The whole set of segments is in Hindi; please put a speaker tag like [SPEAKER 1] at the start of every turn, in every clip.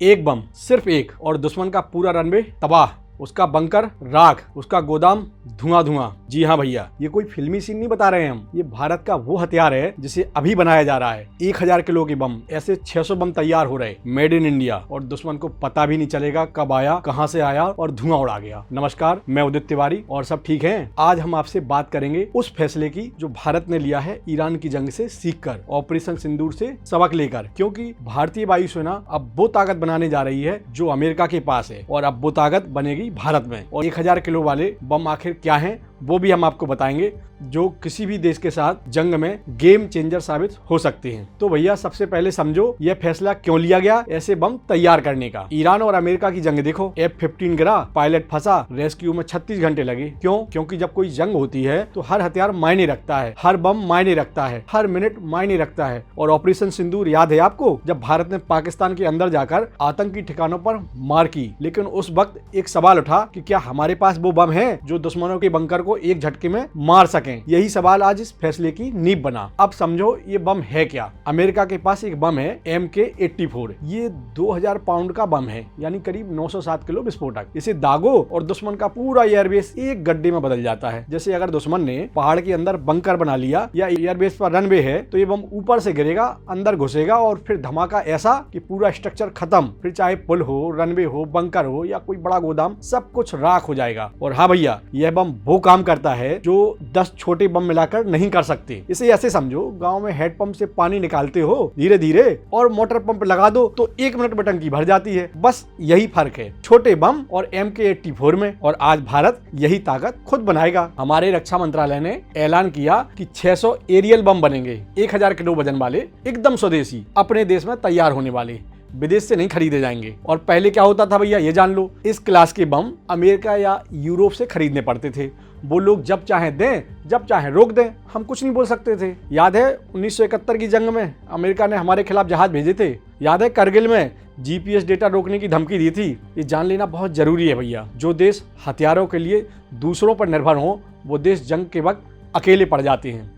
[SPEAKER 1] एक बम, सिर्फ एक, और दुश्मन का पूरा रनवे तबाह, उसका बंकर राख, उसका गोदाम धुआं धुआं। जी हाँ भैया, ये कोई फिल्मी सीन नहीं बता रहे हैं हम, ये भारत का वो हथियार है जिसे अभी बनाया जा रहा है। 1000 किलो के बम, ऐसे 600 बम तैयार हो रहे, मेड इन इंडिया, और दुश्मन को पता भी नहीं चलेगा कब आया, कहां से आया और धुआं उड़ा गया। नमस्कार, मैं उदित तिवारी, और सब ठीक है। आज हम आपसे बात करेंगे उस फैसले की जो भारत ने लिया है ईरान की जंग से सीखकर, ऑपरेशन सिंदूर से सबक लेकर, क्योंकि भारतीय वायुसेना अब वो ताकत बनाने जा रही है जो अमेरिका के पास है, और अब वो ताकत बनेगी भारत में। और 1000 किलो वाले बम आखिर क्या हैं वो भी हम आपको बताएंगे, जो किसी भी देश के साथ जंग में गेम चेंजर साबित हो सकते हैं। तो भैया सबसे पहले समझो यह फैसला क्यों लिया गया ऐसे बम तैयार करने का। ईरान और अमेरिका की जंग देखो, F-15 गिरा, पायलट फंसा, रेस्क्यू में 36 घंटे लगे। क्यों? क्योंकि जब कोई जंग होती है तो हर हथियार मायने रखता है, हर बम मायने रखता है, हर मिनट मायने रखता है। और ऑपरेशन सिंदूर याद है आपको, जब भारत ने पाकिस्तान के अंदर जाकर आतंकी ठिकानों पर मार की, लेकिन उस वक्त एक सवाल उठा कि क्या हमारे पास वो बम है जो दुश्मनों के बंकर को एक झटके में मार सकें। यही सवाल आज इस फैसले की नींव बना। अब समझो ये बम है क्या। अमेरिका के पास एक बम है MK-84, ये 2000 पाउंड का बम है, यानी करीब 907 किलो विस्फोटक। इसे दागो और दुश्मन का पूरा एयरबेस एक गड्ढे में बदल जाता है। जैसे अगर दुश्मन ने पहाड़ के अंदर बंकर बना लिया या एयरबेस पर रनवे है, तो ये बम ऊपर से गिरेगा, अंदर घुसेगा और फिर धमाका ऐसा कि पूरा स्ट्रक्चर खत्म। फिर चाहे पुल हो, रनवे हो, बंकर हो या कोई बड़ा गोदाम, सब कुछ राख हो जाएगा। और हाँ भैया, यह बम वो काम करता है जो 10 छोटे बम मिलाकर नहीं कर सकते। इसे ऐसे समझो, गांव में हैंडपंप से पानी निकालते हो धीरे धीरे, और मोटर पंप लगा दो तो 1 मिनट में टंकी भर जाती है। बस यही फर्क है छोटे बम और MK-84 में। और आज भारत यही ताकत खुद बनाएगा। हमारे रक्षा मंत्रालय ने ऐलान किया कि 600 एरियल बम बनेंगे, 1000 किलो वजन वाले, एकदम स्वदेशी, अपने देश में तैयार होने वाले, विदेश से नहीं खरीदे जाएंगे। और पहले क्या होता था भैया, ये जान लो, इस क्लास के बम अमेरिका या यूरोप से खरीदने पड़ते थे। वो लोग जब चाहे दें, जब चाहे रोक दें, हम कुछ नहीं बोल सकते थे। याद है 1971 की जंग में अमेरिका ने हमारे खिलाफ जहाज भेजे थे। याद है करगिल में GPS डेटा रोकने की धमकी दी थी। ये जान लेना बहुत जरूरी है भैया। जो देश हथियारों के लिए दूसरों पर निर्भर हो, वो देश जंग के वक्त अकेले पड़ जाते हैं।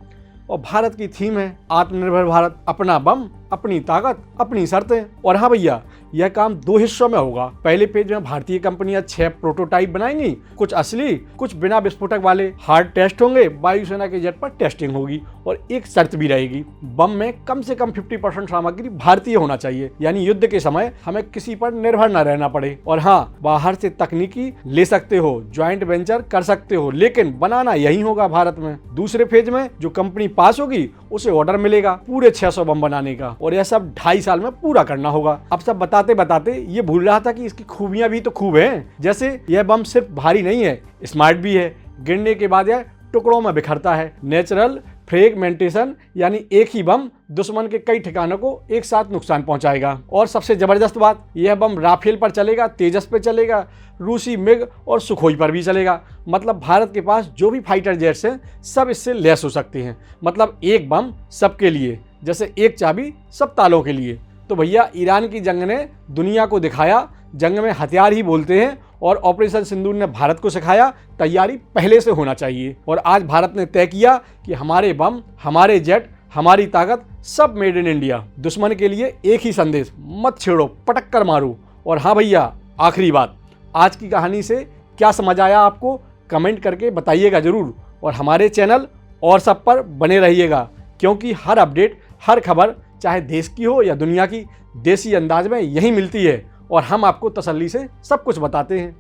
[SPEAKER 1] और भारत की थीम है आत्मनिर्भर भारत, अपना बम, अपनी ताकत, अपनी शर्तें। और हाँ भैया, यह काम 2 हिस्सों में होगा। पहले पेज में भारतीय कंपनियां 6 प्रोटोटाइप बनाएंगी, कुछ असली, कुछ बिना विस्फोटक वाले। हार्ड टेस्ट होंगे, वायुसेना के जेट पर टेस्टिंग होगी। और एक शर्त भी रहेगी, बम में कम से कम 50% सामग्री भारतीय होना चाहिए, यानी युद्ध के समय हमें किसी पर निर्भर न रहना पड़े। और हाँ, बाहर से तकनीकी ले सकते हो, ज्वाइंट वेंचर कर सकते हो, लेकिन बनाना यही होगा भारत में। दूसरे फेज में जो कंपनी पास होगी उसे ऑर्डर मिलेगा पूरे 600 बम बनाने का, और यह सब 2.5 साल में पूरा करना होगा। अब सब बताते बताते ये भूल रहा था कि इसकी खूबियां भी तो खूब हैं। जैसे यह बम सिर्फ भारी नहीं है, स्मार्ट भी है। गिरने के बाद यह टुकड़ों में बिखरता है। नेचुरल फ्रेगमेंटेशन, यानी एक ही बम दुश्मन के कई ठिकानों को एक साथ नुकसान पहुंचाएगा। और सबसे जबरदस्त बात, यह बम राफेल पर चलेगा, तेजस पे चलेगा, रूसी मिग और सुखोई पर भी चलेगा। मतलब भारत के पास जो भी फाइटर जेट्स हैं सब इससे लैस हो सकते हैं। मतलब एक बम सबके लिए, जैसे एक चाबी सब तालों के लिए। तो भैया, ईरान की जंग ने दुनिया को दिखाया जंग में हथियार ही बोलते हैं, और ऑपरेशन सिंदूर ने भारत को सिखाया तैयारी पहले से होना चाहिए। और आज भारत ने तय किया कि हमारे बम, हमारे जेट, हमारी ताकत, सब मेड इन इंडिया। दुश्मन के लिए एक ही संदेश, मत छेड़ो, पटक कर मारो। और हाँ भैया, आखिरी बात, आज की कहानी से क्या समझ आया आपको, कमेंट करके बताइएगा जरूर। और हमारे चैनल और सब पर बने रहिएगा, क्योंकि हर अपडेट, हर खबर, चाहे देश की हो या दुनिया की, देसी अंदाज में यही मिलती है, और हम आपको तसल्ली से सब कुछ बताते हैं।